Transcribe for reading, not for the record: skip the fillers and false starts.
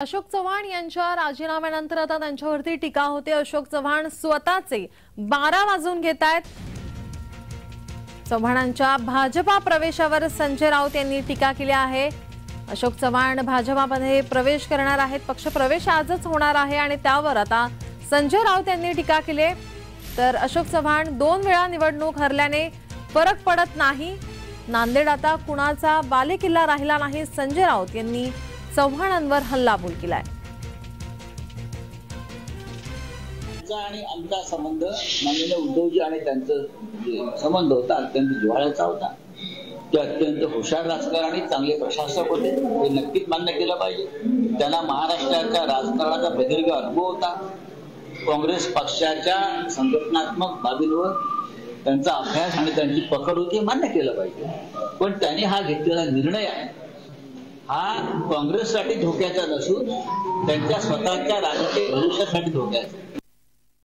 अशोक चव्हाण यांच्या राजीनाम्यानंतर आता त्यांच्यावरती टीका होते। अशोक चव्हाण स्वतःचे 12 वाजून घेतायत। चव्हाणांच्या भाजपा प्रवेशावर संजय राऊत यांनी टीका केली आहे। अशोक चव्हाण भाजपामध्ये प्रवेश करणार आहेत। पक्ष प्रवेश आजच होणार आहे आणि त्यावर आता संजय राऊत यांनी टीका केली। तर अशोक चव्हाण 2 वेळा निवडणूक हरल्याने फरक पडत नाही। नांदेड आता कुणाचा बालेकिल्ला राहिला नाही। संजय राऊत यांनी चव्हाणांवर हल्लाबोल केलाय। आणि आमचा संबंध माननीय उद्धवजी आणि त्यांचा संबंध होता अत्यंत जिव्हाळ्याचा होता। ते अत्यंत हुशार राजकारणी चांगले प्रशासक होते, हे नक्कीच मान्य केलं पाहिजे। त्यांना महाराष्ट्राच्या राजकारणाचा प्रदीर्घ अनुभव होता। काँग्रेस पक्षाच्या संघटनात्मक बाबींवर त्यांचा अभ्यास आणि त्यांची पकड होती, मान्य केलं पाहिजे। पण त्यांनी हा घेतलेला निर्णय आहे हा काँग्रेससाठी धोक्याचा नसून त्यांच्या स्वतःच्या राजकीय भविष्यासाठी धोक्याचा।